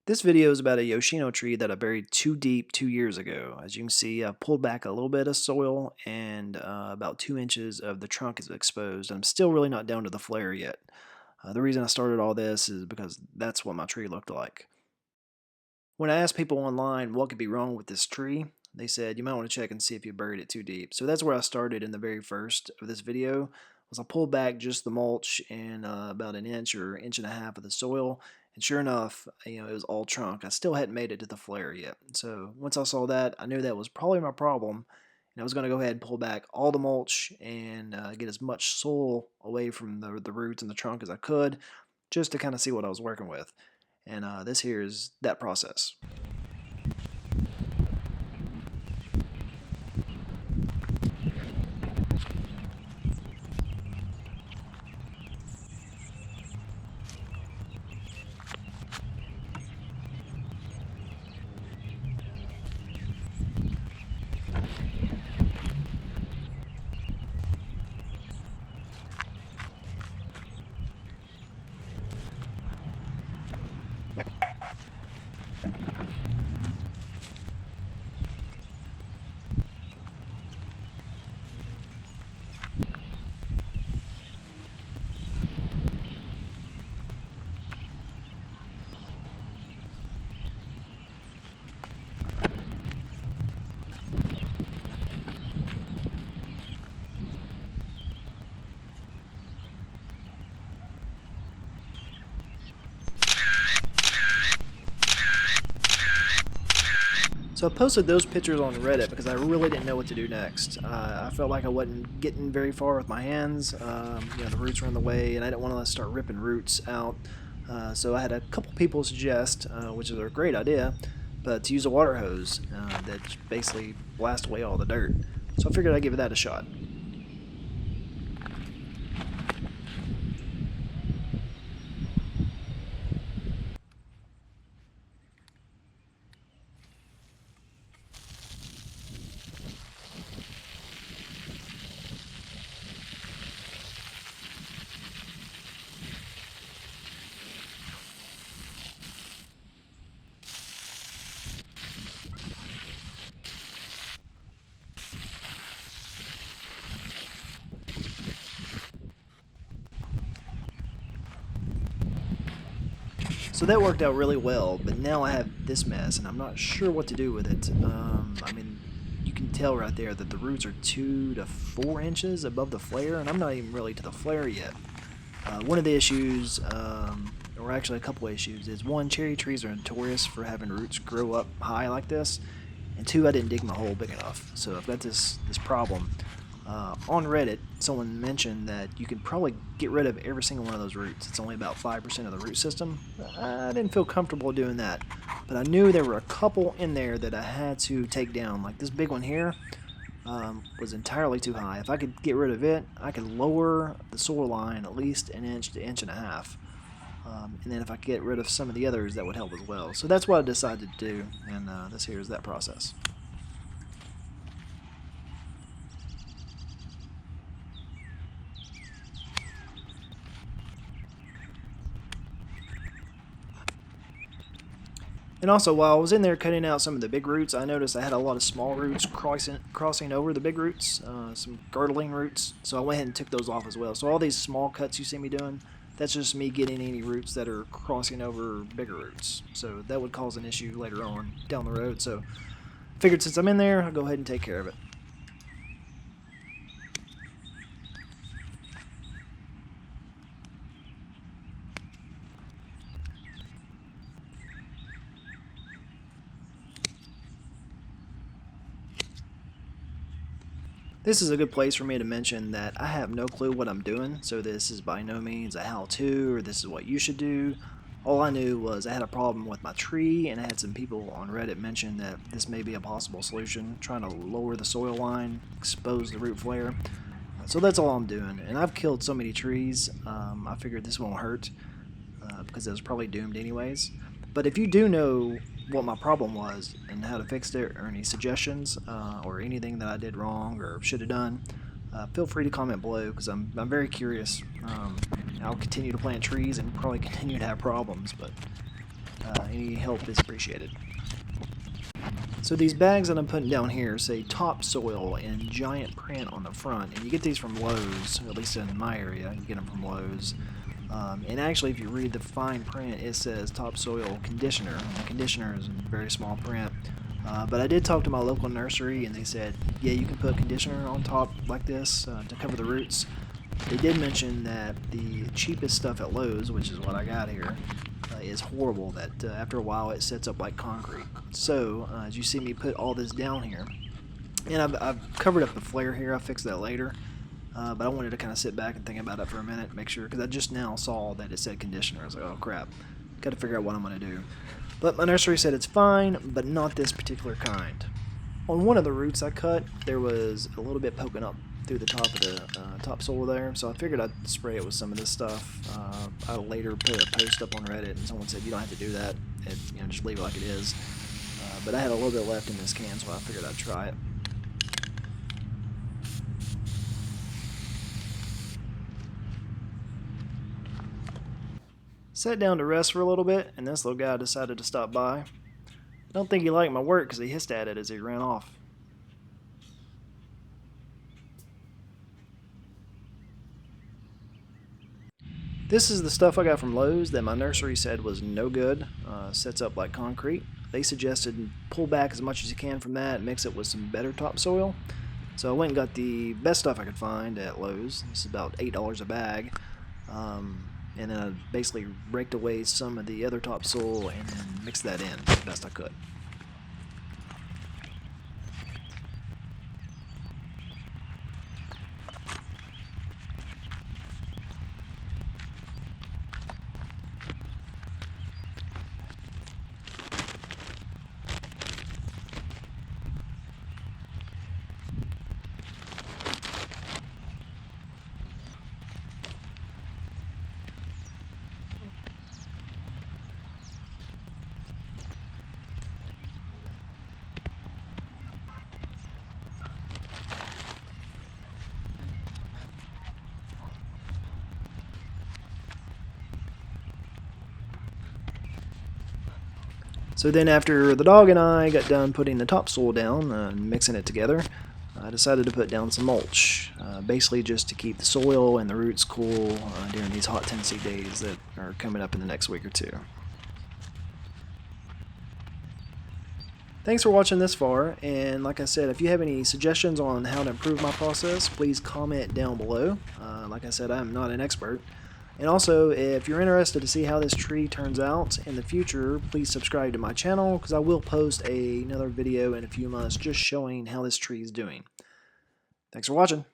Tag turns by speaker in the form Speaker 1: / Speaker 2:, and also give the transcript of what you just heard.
Speaker 1: This video is about a Yoshino tree that I buried too deep 2 years ago. As you can see, I've pulled back a little bit of soil and about 2 inches of the trunk is exposed. I'm still really not down to the flare yet. The reason I started all this is because that's what my tree looked like. When I asked people online what could be wrong with this tree, they said you might want to check and see if you buried it too deep. So that's where I started in the very first of this video. Was I pulled back just the mulch and about an inch or inch and a half of the soil, and sure enough, it was all trunk. I still hadn't made it to the flare yet. So once I saw that, I knew that was probably my problem, and I was going to go ahead and pull back all the mulch and get as much soil away from the roots and the trunk as I could, just to kind of see what I was working with. And this here is that process. So I posted those pictures on Reddit because I really didn't know what to do next. I felt like I wasn't getting very far with my hands. The roots were in the way, and I didn't want to start ripping roots out. So I had a couple people suggest, which is a great idea, but to use a water hose that basically blasts away all the dirt. So I figured I'd give that a shot. So that worked out really well, but now I have this mess, and I'm not sure what to do with it. You can tell right there that the roots are 2 to 4 inches above the flare, and I'm not even really to the flare yet. One of the issues, or actually a couple issues, is one, cherry trees are notorious for having roots grow up high like this, and two, I didn't dig my hole big enough, so I've got this problem. On Reddit, someone mentioned that you can probably get rid of every single one of those roots. It's only about 5% of the root system. I didn't feel comfortable doing that, but I knew there were a couple in there that I had to take down. Like this big one here was entirely too high. If I could get rid of it, I could lower the soil line at least an inch to inch and a half. And then if I could get rid of some of the others, that would help as well. So that's what I decided to do, and this here is that process. And also, while I was in there cutting out some of the big roots, I noticed I had a lot of small roots crossing over the big roots, some girdling roots, so I went ahead and took those off as well. So all these small cuts you see me doing, that's just me getting any roots that are crossing over bigger roots. So that would cause an issue later on down the road. So I figured since I'm in there, I'll go ahead and take care of it. This is a good place for me to mention that I have no clue what I'm doing, so this is by no means a how-to or this is what you should do. All I knew was I had a problem with my tree, and I had some people on Reddit mention that this may be a possible solution, trying to lower the soil line, expose the root flare. So that's all I'm doing, and I've killed so many trees, I figured this won't hurt because it was probably doomed anyways. But if you do know what my problem was and how to fix it, or any suggestions, or anything that I did wrong or should have done, feel free to comment below because I'm very curious. I'll continue to plant trees and probably continue to have problems, but Any help is appreciated. So these bags that I'm putting down here say topsoil in giant print on the front, and you get these from Lowe's, at least in my area, you get them from Lowe's. And actually, if you read the fine print, it says topsoil conditioner. The conditioner is in very small print. But I did talk to my local nursery, and they said, yeah, you can put conditioner on top like this to cover the roots. They did mention that the cheapest stuff at Lowe's, which is what I got here, is horrible, that after a while it sets up like concrete. So, as you see me put all this down here, and I've covered up the flare here, I'll fix that later. But I wanted to kind of sit back and think about it for a minute, make sure, because I just now saw that it said conditioner. I was like, oh crap, got to figure out what I'm going to do. But my nursery said it's fine, but not this particular kind. On one of the roots I cut, there was a little bit poking up through the top of the topsoil there, so I figured I'd spray it with some of this stuff. I later put a post up on Reddit, and someone said you don't have to do that, just leave it like it is. But I had a little bit left in this can, so I figured I'd try it. Sat down to rest for a little bit, and this little guy decided to stop by. I don't think he liked my work because he hissed at it as he ran off. This is the stuff I got from Lowe's that my nursery said was no good. Sets up like concrete. They suggested pull back as much as you can from that and mix it with some better topsoil. So I went and got the best stuff I could find at Lowe's. This is about $8 a bag. And then I basically raked away some of the other topsoil and then mixed that in the best I could. So then after the dog and I got done putting the topsoil down and mixing it together, I decided to put down some mulch, basically just to keep the soil and the roots cool during these hot Tennessee days that are coming up in the next week or two. Thanks for watching this far, and like I said, if you have any suggestions on how to improve my process, please comment down below. Like I said, I'm not an expert. And also, if you're interested to see how this tree turns out in the future, please subscribe to my channel, because I will post another video in a few months just showing how this tree is doing. Thanks for watching.